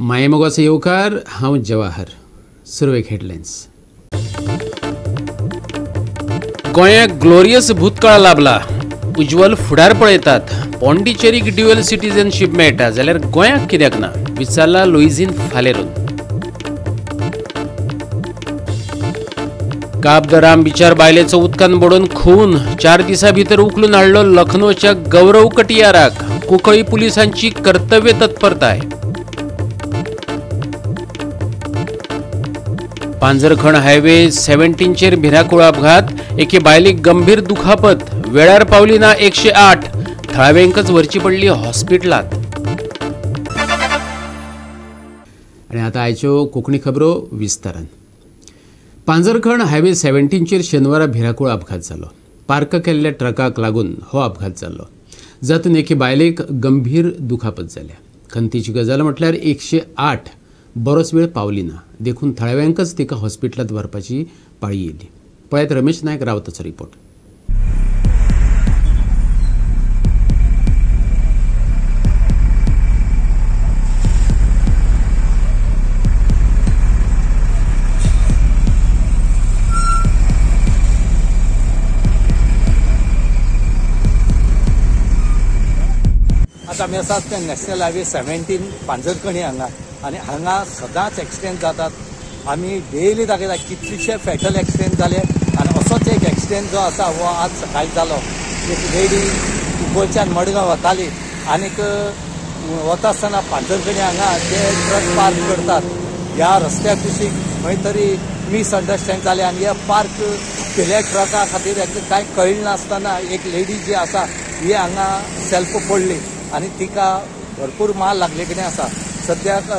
मायमोगाचो येवकार हांव जवाहर. सुरवेक हेडलायन्स. गोंयाक ग्लोरियस भूतकाळ लाभला. उज्वल फुडार पळयतात. पॉंडिचेरीक ड्युअल सिटीजनशीप मेळटा जाल्यार गोंयाक कित्याक ना, विचारला लुईझीन फालेरून. काब द राम बिचार बायलेचो उदकान बुडोवन खून. 4 दिसां भितर उखलून हाडलो लखनौच्या गौरव कटियाराक. कुंकळी पुलिसांची कर्तव्य तत्परताय. पांजरखंड हायवे 17 भिरांकूळ अपघात. एके बायलेक गंभीर दुखापत. वेळार पावली ना 108. थळाव्यांकच व्हरची पडली हॉस्पिटलांत. आनी आतां आयच्यो कोंकणी खबरो विस्तारान. पांजरखंड हायवे 17 शेनवारा भिरांकूळ अपघात जालो. पार्क केल्ल्या ट्रकाक लागून हो अपघात जाल्लो. जातून एके बायलेक गंभीर दुखापत जाल्या. खंतीची गजाल म्हटल्यार 108 बरोच वेळ पावली ना. देखून थळाव्यांकच तिका हॉस्पिटलांत व्हरपाची पाळी येयली. पळयत रमेश नायक रावताचो रिपोर्ट. आता आमी आसात ते नॅशनल हायवे 17 पांजरखणी हांगा आनी हांगा सदांच एक्सिडेंट जातात. आमी डेली दाखयता कितलेशे फॅटल एक्सिडेंट जाले आनी असोच एक एक्सिडेंट जो आसा हो आज सकाळी जालो. एक लेडी गोंयच्यान मडगांव वताली आनीक वता आसतना पांजरखणी हांगा ते ट्रक पार्क करतात. ह्या रस्त्या कुशीक खंय तरी मिसअंडरस्टँड जाले आनी हे पार्क केल्या ट्रका खातीर कांय कळनासतना एक लेडी जी आसा ही हांगा सेल्फ पडली आनी तिका भरपूर माल लागले कडेन आसा. सद्याक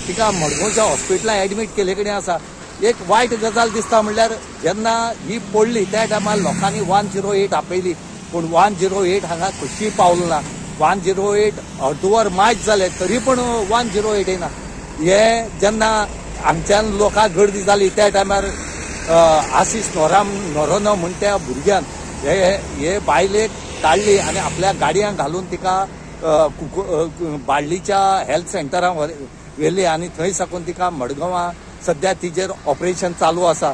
तिका मडगांवच्या हॉस्पिटलांत एडमीट केले कडेन आसा. एक वायट गजाल दिसता म्हणल्यार जेन्ना ही पडली त्या टायमार लोकांनी 108 आपयली पूण 108 हांगा कशीय पावलो ना. 108 अर्दवर मायज जाले तरी पूण 108 येना. हे जेन्ना हांगच्यान लोकांक गर्दी जाली त्या टायमार आशिश नोरोनो म्हण त्या भुरग्यान हे बायलेक काडली आनी आपल्या गाडयांक घालून तिका बाळ्ळीच्या हेल्थ सेंटरांत व्हेली आनी थंय साकून तिका मडगांवां सद्या तिचेर ऑपरेशन चालू आसा.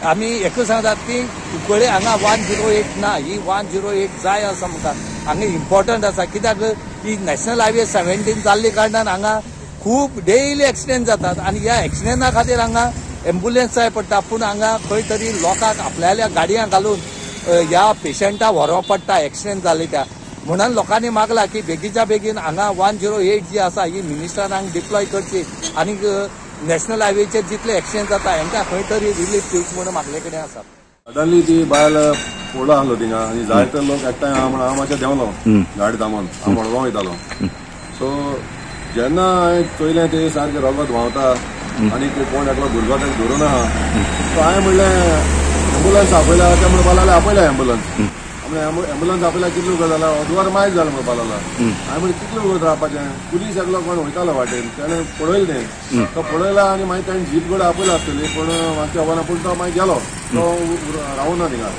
आमी एकूच सांगतात की कुंकळे हांगा 108 ना, ही 108 जाय आसा म्हणटात. हांगा इम्पॉर्टंट आसा कित्याक ही नॅशनल हायवे 17 जाल्ले कारणान हांगा खूब डेली एक्सिडेंट जातात आनी ह्या एक्सिडेंटा खातीर हांगा एम्बुलन्स जाय पडटा. पूण हांगा खंय तरी लोकांक आपल्याल्या गाडयांक घालून ह्या पेशंटाक व्हरप पडटा एक्सिडेंट जाले त्या. म्हणून लोकांनी मागला की बेगीच्या बेगीन हांगा 108 जी आसा ही मिनिस्टरांक डिप्लॉय करची आनी नॅशनल हायवेचेर जितले एक्सिडेंट जाता हांकां खंय तरी रिलीफ दिवची म्हणून मागले कडेन आसा. सडनली ती बायल पडलो आहलो थिंगा आनी जायते लोक एकठांय हांव मातशें देंवलो गाडी थांबोवन. हांव मडगांव वयतालो. सो जेन्ना हांवें चोयलें ते सारकें रगत व्हांवता आनी कोण एकलो भुरगो ताका धरून आहा. सो हांवें म्हणलें एम्बुलन्स आपयल्या ते म्हणून बालाले आपयल्या एम्बुलन्स. एम्बुलन्स आपयल्या कितलो गो जाला अर्दवर मायज जालें म्हणून बालाला. हांवें म्हणलें कितलो वगत रावपाचें. पुलीस एकलो कोण वयतालो वाटेन ताणें पळयलें तें. तो पळयला आनी मागीर ताणें जीप कडेन आपयला आसतली पूण मातशें खबर ना पूण तो मागीर गेलो. तो रावना थिंगा.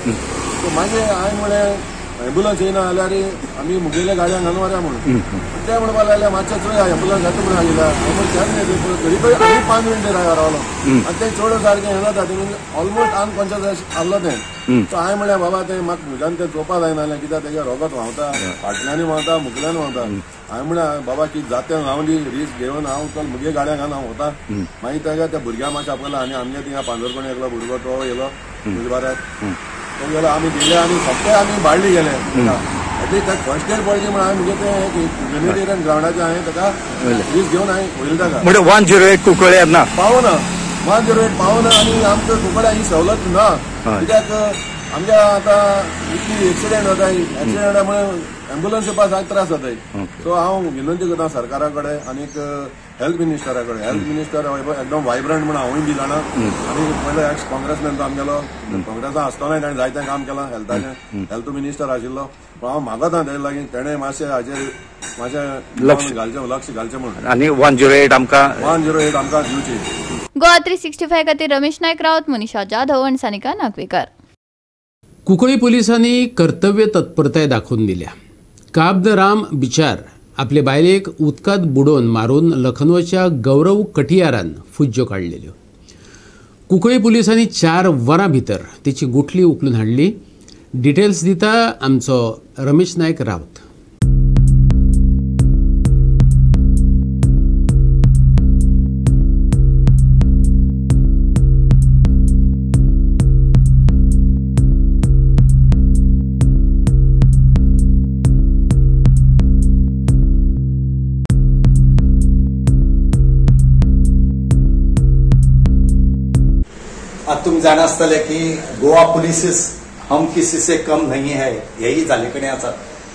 सो मागीर हांवें म्हणलें एम्बुलन्स येयना जाल्यार आमी मुगेल्या गाडयांक घालून व्हरया म्हणून. ते म्हणून बालाले मातशें चोय एम्बुलन्स येता म्हणून आयला. तरी पळय आनी 5 मिनटां रावलो आनी तें चड सारकें हें जाता तें ऑलमोस्ट अनकॉन्शियस आहलो तें. सो हांवें म्हणलें बाबा तें म्हाका म्हज्यान तें चोवपा जायना जाल्यार कित्याक तेगे रगत व्हांवता फाटल्यानूय व्हांवता मुखल्यान व्हांवता. हांवें म्हणलें बाबा कितें जाता तें हांव दी रिस्क घेवन हांव चल मुगे गाड्यांक घालून हांव वता. मागीर तेगे त्या भुरग्याक मातशें आपयला आनी आमगे थिंगा पांजरखणी एकलो भुरगो तो येयलो गुजबाऱ्याक. तो गेलो आमी गेले आनी सोंपे आमी बाळ्ळी गेले. एटलीस्ट ताका फर्स्ट एड पडली म्हणून हांवें मुगे तें युनिटेरियन ग्रावंडाचें हांवें ताका रिस्क घेवन हांवें वयलो ताका. म्हणजे 108 कुंकळे ना पावना 108 पावना आनी आमकां कुंकळ्या ही सवलत ना. कित्याक आमच्या आतां इतली एक्सिडेंट जाता एक्सिडेंटामुळे एम्बुलन्स येवपाक जाय त्रास जाताय. सो हांव विनंती करता सरकारा कडेन आनीक हेल्थ मिनिस्टरा कडेन. हेल्थ मिनिस्टर एकदम वायब्रंट म्हणून हांवूय बी जाणा आनी पयलो एक्स काँग्रेसमॅन तो आमगेलो काँग्रेसान आसतना ताणें जायतें काम केलां हेल्थाचें. हेल्थ मिनिस्टर आशिल्लो पूण हांव मागता तेजे लागीं ताणें मातशें हाचेर मातशें लक्ष घालचें म्हणून आनी 108 आमकां दिवची. गोवा 365 खातीर रमेश नायक रावत, मनीषा जाधव आनी सानिका नागवेकर. कुंकळी पुलिसांनी कर्तव्य तत्परताय दाखोवन दिल्या. काब द राम बिचार आपले बायलेक उदकांत बुडोवन मारून लखनौच्या गौरव कटियारान फुज्ज्यो काडलेल्यो. कुंकळी पुलिसांनी 4 वरां भितर तिची गुठली उखलून हाडली. डिटेल्स दिता आमचो रमेश नायक रावत. आज तुम जाण आसतले की गोवा पुलिस हम किसी से कम नहीं है हेही जाले कडेन आसा.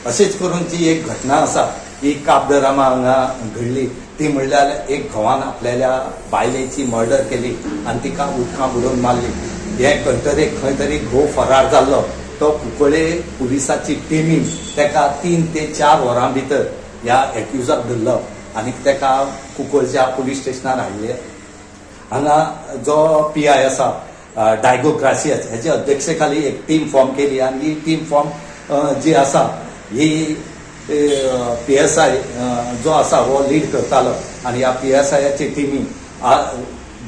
अशेंच करून ती एक घटना आसा ही काबदरामा हांगा घडली. ती म्हणल्यार एक घोवान आपल्याल्या बायलेची मर्डर केली आनी तिका उदकां बुडोवन मारली. हे कंटरेक खंय तरी घोव फरार जाल्लो. तो कुंकळे पुलिसाची टिमीन तेका 3 ते 4 वरां भितर ह्या एक्युजाक धरलो आनी तेका कुंकळच्या पुलीस स्टेशनार हाडले. हांगा जो PI आसा डायगो ग्रासियास हेचे अध्यक्षेखाली एक टीम फॉर्म केली आनी ही टीम फॉर्म जी आसा ही PSI जो आसा हो लीड करतालो आनी ह्या PSIची टीमी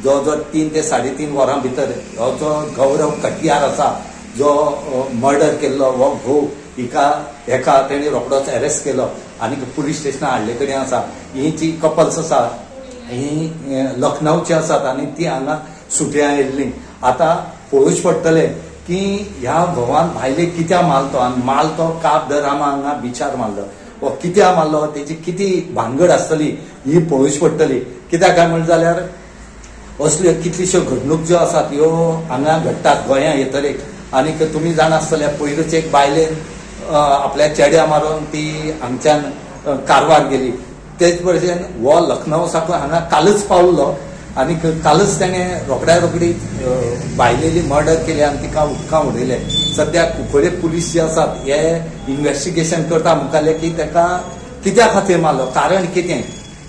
जो 3 ते 3.5 वरां भितर हो जो गौरव कटियार आसा जो मर्डर केल्लो हो घोव हेका तेणी रोखडोच अरेस्ट केलो आनी पुलीस स्टेशनार हाडले कडेन आसा. ही जी कपल्स आसा ही लखनौची आसात आनी ती हांगा सुट्या येयल्ली. आता पळोवच पडटले की ह्या घोवान भायले कित्याक मारतो आनी मारतो काबदरामा हांगा बिचार मारलो वो कित्याक मारलो तेजी किती भानगड आसतली ही पळोवच पडटली. कित्याक काय म्हणलें जाल्यार असल्यो कितल्योश्यो घडणूक ज्यो आसात ह्यो हांगा घडटात गोंया येतरेक. आनीक तुमी जाण आसतले पयलूच एक बायलेन आपल्या चेड्या मारून ती हांगच्यान कारवार गेली. तेच भशेन हो लखनौ साकून हांगा कालच पावलो आनी कालच तेणें रोखडी बायलेली मर्डर केली आनी तिका उदकां उडयले. सद्या कुंकळे पुलीस जे आसात हे इन्व्हेस्टिगेशन करता मुखाल्ले की तेका कित्या खातीर मारलो कारण कितें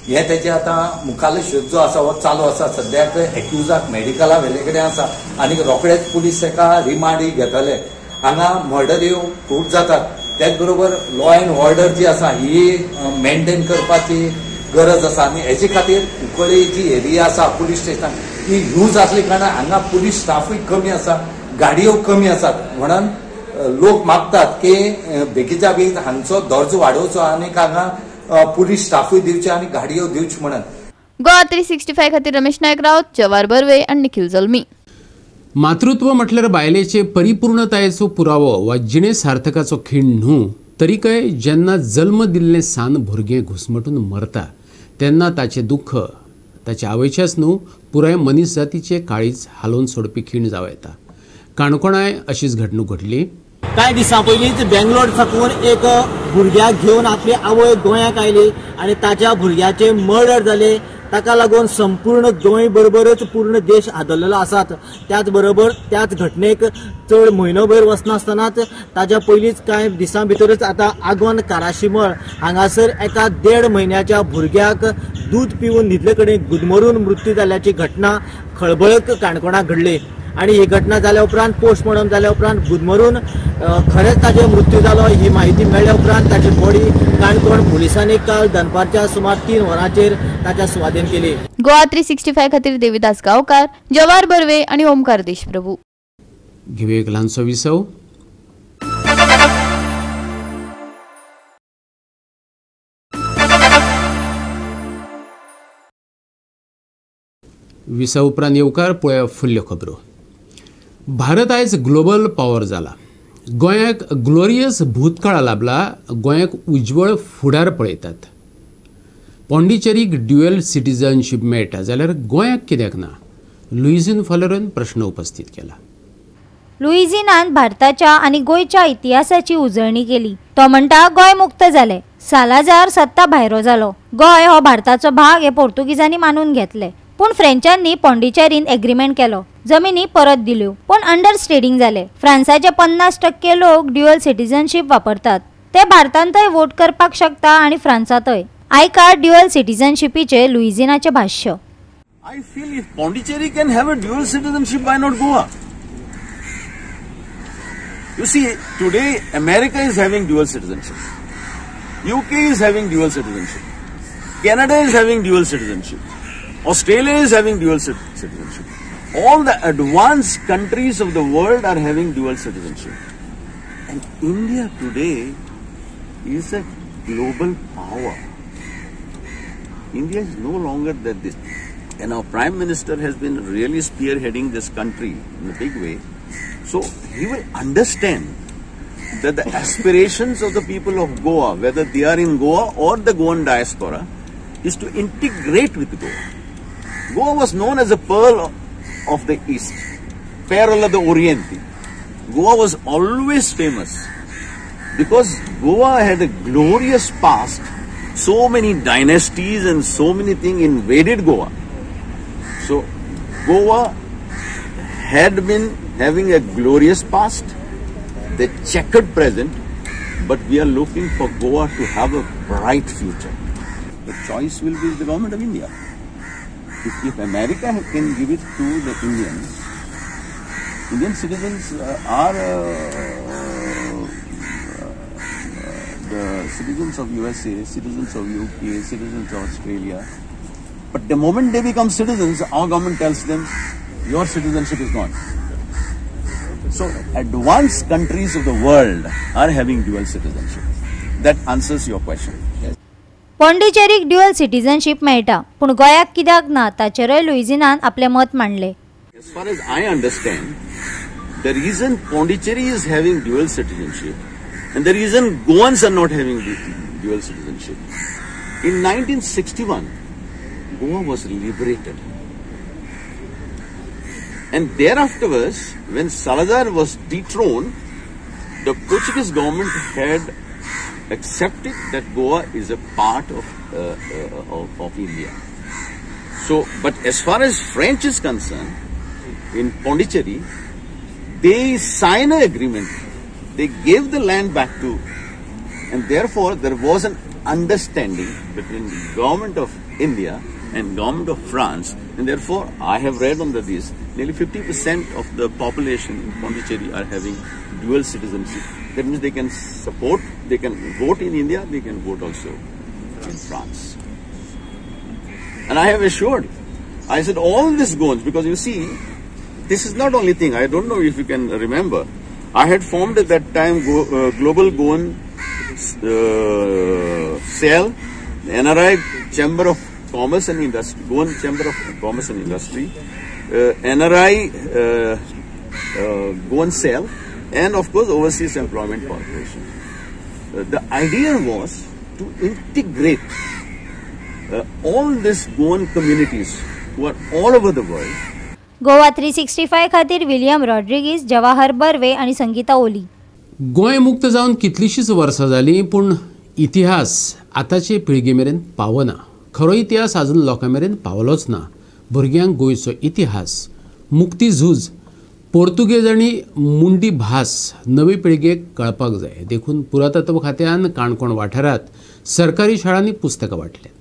हे तेजे आतां मुखाल्लो शोध जो आसा हो चालू आसा. सद्याक एक्युजाक मेडिकला व्हेले कडेन आसा आनी रोखडेच पुलीस तेका रिमांडी घेतले. हांगा मर्डर ह्यो खूब जातात. त्याच बरोबर लॉ अँड ऑर्डर जी आसा ही मेंटेन करपाची गरज आसा आनी हेजे खातीर कुंकळे जी एरिया आसा पुलीस स्टेशन ही यूज आसली कारणान हांगा पुलीस स्टाफूय कमी आसा गाडयो कमी आसात. म्हणून लोक मागतात की बेगीच्या बेगीन हांचो दर्जो वाडोवचो आनी हांगा पुलीस स्टाफूय दिवचे आनी गाडयो दिवचे म्हणून. गोवा 365 खातीर रमेश नायक रावत, जवाहर बर्वे आनी निखिल जल्मी. मातृत्व म्हटल्यार बायलेचे परिपूर्णतायेचो पुरावो वा जिणे सार्थकाचो खीण न्हू. तरीकय जेन्ना जल्म दिल्ले सान भुरगें घुस्मटून मरता तेन्ना ताचें दुख्ख ताच्या आवयचेच न्हू पुराय मनीस जातीचे काळीज हालोवन सोडपी खीण जावं येता. काणकोणाय अशीच घडणूक घडली. कांय दिसां पयलींच बेंगलोर साकून एक भुरग्याक घेवन आपली आवय गोंयांक आयली आनी ताच्या भुरग्याचे मर्डर जाले. ताका लागून संपूर्ण गोंय बरोबरच पूर्ण देश आदरलेलो आसात. त्याच बरोबर त्याच घटनेक चड म्हयनोभर वचनासतनाच ताच्या पयलींच कांय दिसां भितरच आतां आगोंद काराशिमळ हांगासर एका 1.5 म्हयन्याच्या भुरग्याक दूध पिवन न्हिदले कडेन गुदमरून मृत्यू जाल्ल्याची घटना खळबळक काणकोणाक घडली. आणि ही घटना जाल्या उपरांत पोस्टमॉर्टम जाल्या उपरांत गुदमरून खरेंच ताचो मृत्यू जालो ही माहिती मेळ्ळ्या उपरांत ताची बॉडी काणकोण पुलिसांनी काल दनपारच्या सुमार 3 वरांचेर ताच्या स्वाधीन केली. गोवा 365 खातीर देविदास गांवकार, जवाहर बर्वे आनी ओमकार देशप्रभू. घेऊया एक ल्हानसो विसव. विसव उपरांत येवकार पळया फुडल्यो खबरो. भारत आयज ग्लोबल पॉवर जाला. गोंयाक ग्लोरियस भूतकाळ लाभला. गोंयाक उज्वळ फुडार पळयतात. पॉंडिचेरीक ड्युअल सिटीजनशीप मेळटा जाल्यार गोंयाक कित्याक ना? लुइजीन फॉलरन प्रश्न उपस्थित केला. लुइजिनान भारताच्या आणि गोयच्या इतिहासाची उजळणी केली. तो म्हणटा गोय मुक्त जाले. सालाजार सत्ता भायरो जालो. गोय हो भारताचो भाग हे पोर्तुगीजांनी मानून घेतले. पूण फ्रेंचांनी पॉंडिचेरीन एग्रीमेंट केलो. जमिनी परत दिल्यो पण अंडरस्टँडिंग जाले. फ्रांसाचे 50% लोक ड्युअल सिटीजनशीप वापरतात. ते भारतांतय वोट करपाक शकता आणि फ्रांसातय. आयका ड्युअल सिटीजनशिपीचे लुइजिनाचे भाष्य. I feel if Pondicherry can have a dual citizenship, why not Goa? You see, today America is having dual citizenship. UK is having dual citizenship. Canada is having dual citizenship. Australia is having dual citizenship. All the advanced countries of the world are having dual citizenship. And India today is a global power. India is no longer that this. And our Prime Minister has been really spearheading this country in a big way. So he will understand that the aspirations of the people of Goa, whether they are in Goa or the Goan diaspora, is to integrate with Goa. Goa was known as a pearl of the East, Perla of the Oriente. Goa was always famous because Goa had a glorious past. So many dynasties and so many things invaded Goa. So Goa had been having a glorious past, the checkered present, but we are looking for Goa to have a bright future. The choice will be the government of India. If America can give it to the Indians, Indian citizens are the citizens of USA, citizens of UK, citizens of Australia. But the moment they become citizens, our government tells them, your citizenship is gone. So advanced countries of the world are having dual citizenship. That answers your question. Yes. पॉंडिचेरीक dual citizenship मेळटा पूण गोंयाक कित्याक ना ताचेरय लुइजिनान आपले मत मांडले. As far as I understand, the reason Pondicherry is having dual citizenship and the reason Goans are not having dual citizenship, in 1961, Goa was liberated. And thereafterwards, when Salazar was dethroned, the Portuguese government had accepted that Goa is a part of India. So, but as far as French is concerned, in Pondicherry, they signed an agreement. They gave the land back to, and therefore there was an understanding between the government of India and government of France, and therefore I have read on this, nearly 50% of the population in Pondicherry are having dual citizenship. That means they can support, they can vote in India, they can vote also in France. And I have assured, I said all this goes, because you see, this is not only thing, I don't know if you can remember, I had formed at that time Global Goan Cell, NRI Chamber of Commerce and Industry, Goan Chamber of Commerce and Industry, NRI Goan Cell, and of course Overseas Employment Corporation. The idea was to integrate all these Goan communities who are all over the world. Goa 365 खातीर William Rodrigues, Jawahar Barve आणि संगीता ओली. गोंय मुक्त जावन कितलीशीच वर्सां जालीं पूण इतिहास आताचे पिळगे मेरेन पावना. खरो इतिहास आजून लोकां मेरेन पावलोच ना. भुरग्यांक गोंयचो इतिहास, मुक्ती झूज, पोर्तुगेज आनी मुंडी भास नवी पिळगेक कळपाक जाय. देखून पुरातत्व खात्यान काणकोण वाठारांत सरकारी शाळांनी पुस्तकां वांटल्यात.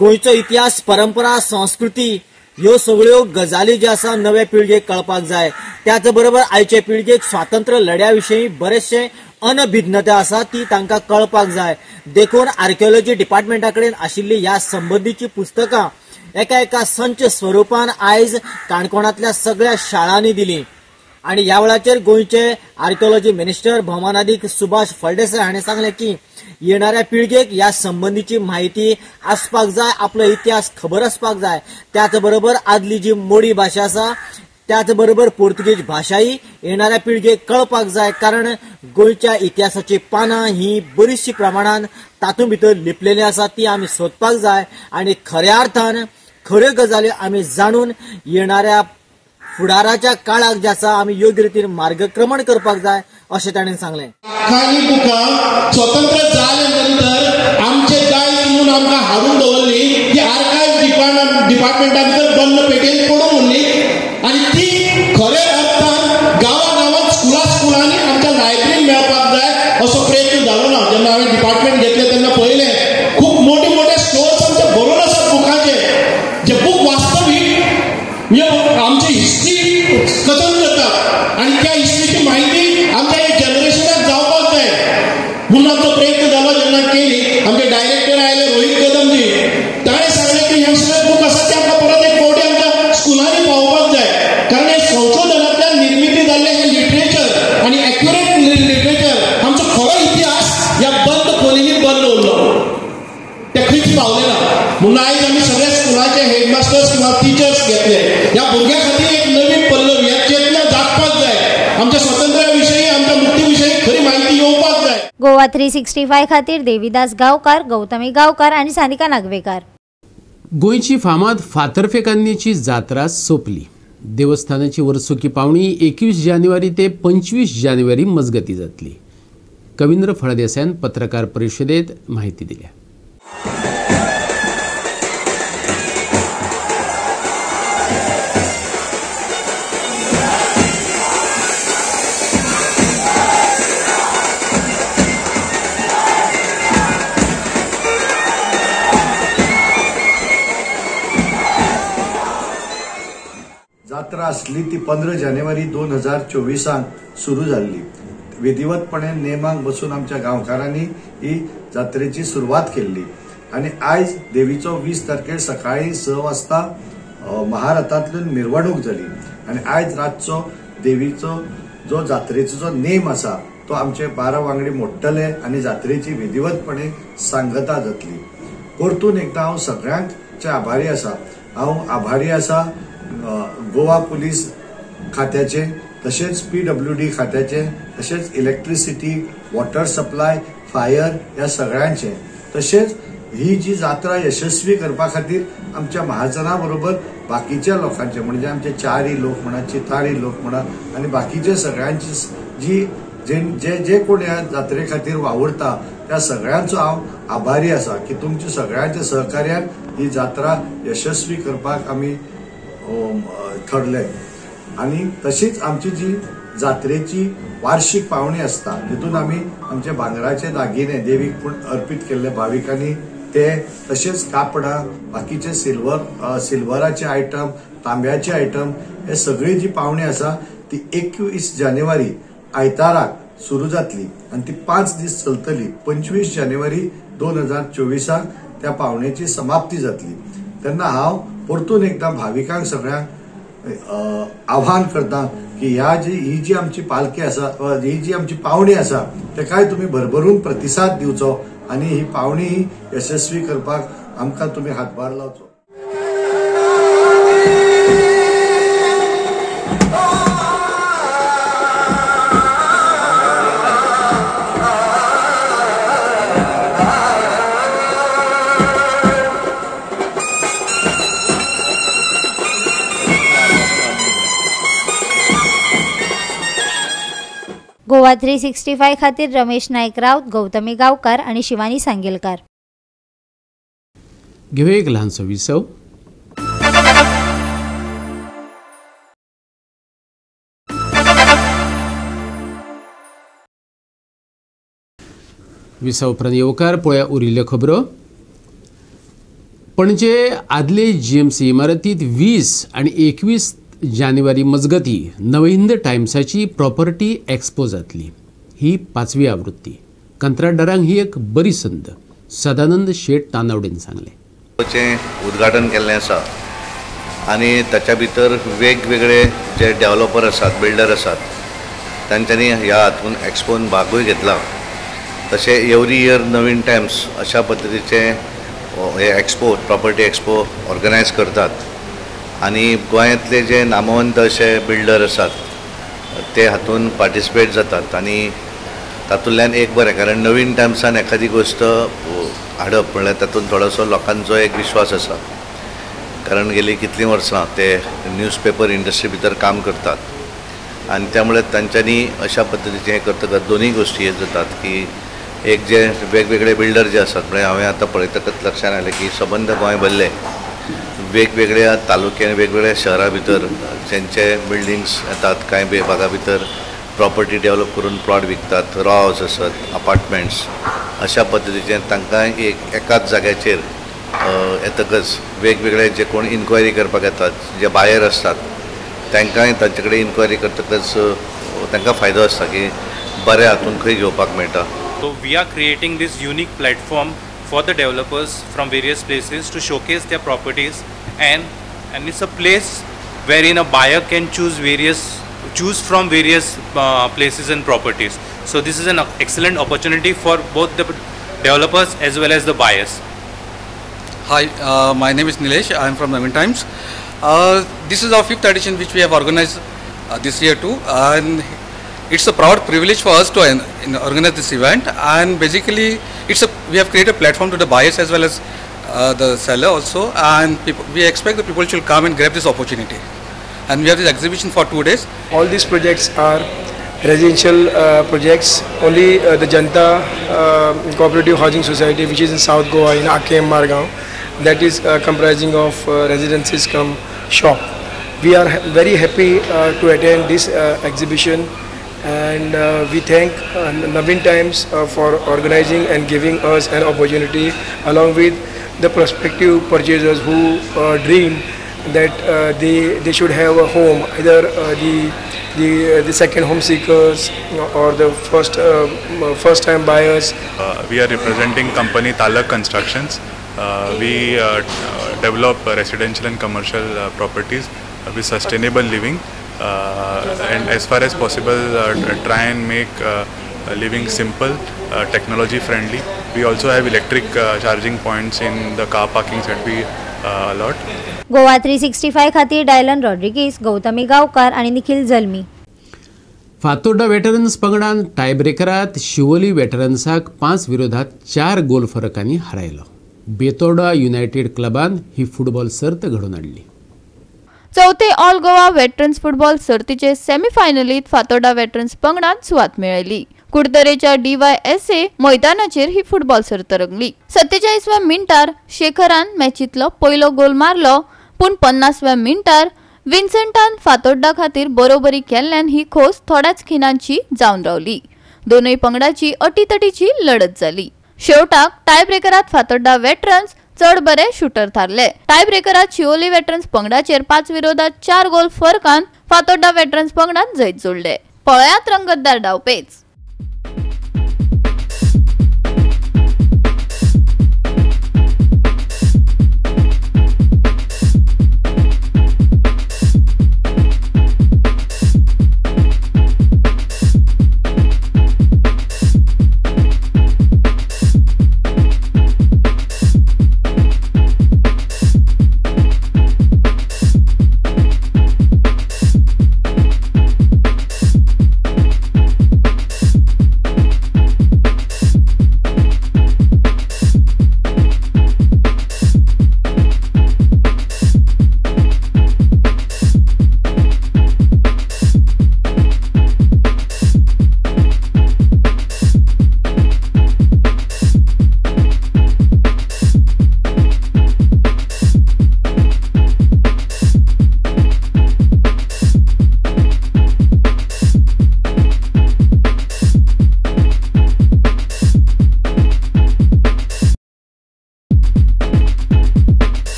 गोंयचो इतिहास, परंपरा, संस्कृती ह्यो सगळ्यो गजाली ज्यो आसा नव्या पिळगेक कळपाक जाय. त्याच बरोबर आयचे पिळगेक स्वातंत्र्य लढ्या विशयी बरेचशे अनभिज्ञता आसा ती तांकां कळपाक जाय. देखून आर्किओलॉजी डिपार्टमेंटा कडेन आशिल्ली ह्या संबंधीची पुस्तकां एका संच स्वरुपान आयज काणकोणांतल्या सगळ्या शाळांनी दिली. आणि ह्या वेळाचेर गोंयचे आर्किओलॉजी मिनिस्टर भौमानाधिक सुभाष फळदेसाय हाणें सांगलें की येणाऱ्या पिळगेक ह्या संबंधीची माहिती आसपाक जाय, आपलो इतिहास खबर आसपाक जाय. त्याच बरोबर आदली जी मोडी भाशा आसा त्याच बरोबर पोर्तुगीज भाशाही येणाऱ्या पिळगेक कळपाक जाय, कारण गोंयच्या इतिहासाची पानां ही बरीचशी प्रमाणात तातूंत भितर लिपलेली आसा ती आमी सोदपाक जाय आणि खऱ्या अर्थान खऱ्यो गजाली आमी जाणून येणाऱ्या फुडाराच्या काळाक जे आसा आमी योग्य रितीन मार्गक्रमण करपाक जाय अशें ताणें सांगलें. काही बुकां स्वतंत्र जाले नंतर आमचे गायड म्हणून आमकां हाडून दवरली ती आर्कायव्ह डिपार्टमेंटान तर बंद पेटयेन पडून उरली आणि ती खऱ्या अर्थान गांवांत स्कुलांनी आमच्या लायब्ररीन मेळपाक जाय असो प्रयत्न जालो ना. जेन्ना हांवें डिपार्टमेंट घेतले तेन्ना पळयलें खूब मोठे मोठे स्टोर्स आमचे भरून आसात बुकांचे, जे बूक वास्तवीक आमची हिस्ट्री कथन करतात आणि त्या हिस्ट्रीची माहिती आमच्या एक जनरेशनाक जावपाक जाय म्हणून आमचो प्रयत्न जालो. जेन्ना केली आमचे डायरेक्टर आयले रोहित कदमजी, ताणें सांगलें की हे सगळे बूक आसात ते आमकां परत एक फावटी आमच्या स्कुलांनी पावोवपाक जाय, कारण हे संशोधनांतल्यान निर्मिती जाल्लें हें लिटरेचर आणि एक्युरेट लिटरेचर आमचो खरो इतिहास ह्या बंद खोलींनी बंद उरलो, ते खंयच पावले ना. म्हणून आयज आमी सगळ्या स्कुलाचे हेडमास्टर्स किंवा टिचर्स घेतले. ह्या भुरग्यां खातीर एक नवी पल्लव ह्या चेतना जागपाक जाय. आमच्या स्वातंत्र्या विशयी आमच्या मुक्ती विशयी खरी माहिती येवपाक जाय. गोवा 365 खातीर देविदास गांवकार, गौतमी गांवकार आणि सानिका नागवेकार. गोंयची फामाद फातर्फेकान्नीची जात्रा सोंपली. देवस्थानाची वर्सुकी पावणी 21 जानेवारी ते 25 जानेवारी मजगती जातली. कविंद्र फळदेसायान पत्रकार परिशदेत माहिती दिल्या. जात्रा असली ती 15 जानेवारी 2024 सुरू झाली. विधिवतपणे नेमाक बसून आमच्या गांवकारांनी ही जात्रेची सुरुवात केली आणि आज देवीचो 20 तारखेर सकाळी 6 वाजता महारथांतल्यान मिरवणूक जाली आणि आज रातचो देवीचो जो जात्रेचो जो नेम आसा तो आमचे 12 वांगडी मोडटले आणि जात्रेची विधिवतपणे सांगता जातली. परतून एकदा हांव सगळ्यांचे आभारी आसा. हांव आभारी आसा गोवा पुलीस खात्याचे, तशेंच PWD खात्याचे, तशेंच इलेक्ट्रिसिटी, वॉटर सप्लाय, फायर ह्या सगळ्यांचे. तशेंच ही जी जात्रा यशस्वी करपा खातीर आमच्या महाजनां बरोबर बाकीच्या लोकांचे म्हणजे आमचे चारी लोक म्हणा, चितारी लोक म्हणा आणि बाकीचे सगळ्यांची जी जे जे कोण ह्या जात्रे खातीर वावुरता त्या सगळ्यांचो हांव आभारी आसा की तुमच्या सगळ्यांच्या सहकार्यान ही जात्रा यशस्वी करपाक आमी ठरले. आणि तशीच आमची जी जात्रेची वार्षिक पावणी असता तितून आमी आमचे भांगराचे दागिने देवीक अर्पीत केल्ले भाविकांनी ते, तशेंच कापडां, बाकीचे सिल्वराचे आयटम, तांब्याचे आयटम, हे सगळी जी पावणी आसा ती 21 जानेवारी आयताराक सुरू जातली आणि ती 5 दीस चलतली. 25 जानेवारी 2024 त्या पावणेची समाप्ती जातली. तेन्ना हांव परतून एकदा भाविकांक सगळ्यांक आव्हान करता की ही जी आमची पालखी आसा, ही जी आमची पावणी आसा तेकाय तुम्ही भरभरून प्रतिसाद दिवचो आणि ही पावणी यशस्वी करपाक आमकां तुम्ही हातभार लावचो. गोवा 365 खातीर रमेश नायक राऊत, गौतमी गांवकार आणि शिवानी सांगेलकार. घेऊया एक ल्हानसो विसव. विसव उपरांत येवकार पळया उरिल्ल्यो खबरो. पणजे आदले GMC इमारतीत 20 आणि 21 जानेवारी मजगती नव हिंद टायम्साची प्रॉपर्टी एक्सपो जातली. ही 5वी आवृत्ती. कंत्राटदारांक ही एक बरी संद, सदानंद शेट तानावडेन सांगले. उद्घाटन केल्लें आसा आणि ताच्या भितर वेगवेगळे जे डेव्हलपर आसात, बिल्डर आसात, तांच्यांनी ह्या हातून एक्सपोन भागूय घेतला. तशें एवरी इयर नवीन टायम्स अशा पद्दतीचे हे एक्सपो, प्रॉपर्टी एक्सपो ऑर्गनायज करतात. आणि गोंयांतले जे नामवंत अशे बिल्डर आसात ते हातून पार्टिसिपेट जातात. आणि तातूंतल्यान एक बरें, कारण नवीन टायम्सान एखादी गोष्ट हाडप म्हणल्यार तातूंत थोडोसो लोकांचो एक विश्वास आसा, कारण गेली कितलीं वर्सां ते न्यूजपेपर इंडस्ट्री भितर काम करतात. आणि त्यामुळे तांच्यांनी अशा पद्दतीचें हें करतकच दोनूय गोश्टी हे जातात की एक जे वेगवेगळे बिल्डर जे आसात, म्हणजे हांवें आतां पळयतकच लक्षांत आयलें की सबंद गोंय भरले वेगवेगळ्या तालुक्यान, वेगवेगळ्या शहरा भितर जेंचे बिल्डिंग्स येतात, कांय भागा भितर प्रॉपर्टी डेव्हलप करून प्लॉट विकतात, रॉ हावस आसात, अपार्टमेंट्स, अशा पद्दतीचें तांकां एकाच जाग्याचेर येतकच वेगवेगळे जे कोण इन्क्वायरी करपाक येतात, जे बायर आसतात, तांकांय तांचे कडेन इन्क्वायरी करतकच तांकां फायदो आसता की बऱ्या हातून खंय घेवपाक मेळटा. So we are creating this unique platform for the developers from various places to showcase their properties, and it's a place wherein a buyer can choose from various places and properties. So this is an excellent opportunity for both the developers as well as the buyers. Hi, my name is Nilesh. I am from Navin Times. This is our 5th edition which we have organized this year too, and it's a proud privilege for us to organize this event. And basically we have created a platform to the buyers as well as the seller also, and we expect the people should come and grab this opportunity. And we have this exhibition for 2 days. All these projects are residential projects. Only the Janta Cooperative Housing Society, which is in South Goa in Akem Margaon, that is comprising of residences come shop. We are very happy to attend this exhibition, and we thank Navin Times for organizing and giving us an opportunity, along with the prospective purchasers who dream that they should have a home, either the second home seekers or the first time buyers. We are representing company Talak Constructions. We develop residential and commercial properties with sustainable living. And as far as possible try and make living simple, technology friendly. We also have electric charging points in the car parkings that we allot. Goa 365 खातीर Dylan Rodrigues, Gautami गांवकार आणि निखिल जल्मी. Fatorda veterans पंगडान टायब्रेकरात शिवोली वेटरन्साक 5-4 गोल फरकांनी हारयलो. Betora United क्लबान ही football सर्त घडोवन हाडली. चौथे all Goa veterans football सर्तीचे सेमीफायनलीत Fatorda veterans पंगडान सुवात मेळयली. कुडतरेच्या DYSA मैदानाचेर ही फुटबॉल सर्त रंगली. 47व्या मिनटार शेखरान मॅचीतलो पयलो गोल मारलो, पूण 50व्या मिनटार विन्सेंटान फातोर्डा खातीर बरोबरी केल्ल्यान ही खोस थोड्याच खिणांची जावन रावली. दोनूय पंगडाची अटीतटीची लढत जाली. शेवटाक टायब्रेकरात फातोर्डा वेटरन्स चड बरे शूटर थारले. टायब्रेकरात शिवोली वेटरन्स पंगडाचेर 5-4 गोल फरकान फातोर्डा वेटरन्स पंगडान जैत जोडले. पळयात रंगतदार डावपेच.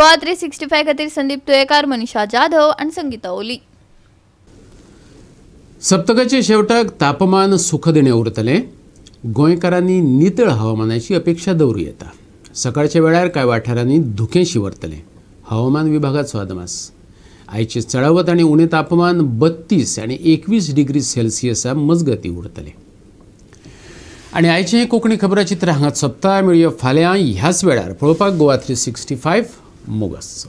गोवा 365 खातीर संदीप तुयेकार, मनीषा जाधव आनी संगीता ओली. सप्तकाचे शेवटाक तापमान सुख देणे उरतले. गोंयकारांनी नितळ हवामानाची अपेक्षा दवरूं येता. सकाळच्या वेळार कांय वाठारांनी धुकें शिवरतलें. हवामान विभागाचो अदमास. आयचे चळावत आनी उणें तापमान 32 आनी 21 डिग्री सेल्सियसा मजगती उरतलें. आनी आयचे कोंकणी खबराचित्र हांगाच सोंपता. मेळया फाल्यां ह्याच वेळार पळोवपाक गोवा 365 मोगस.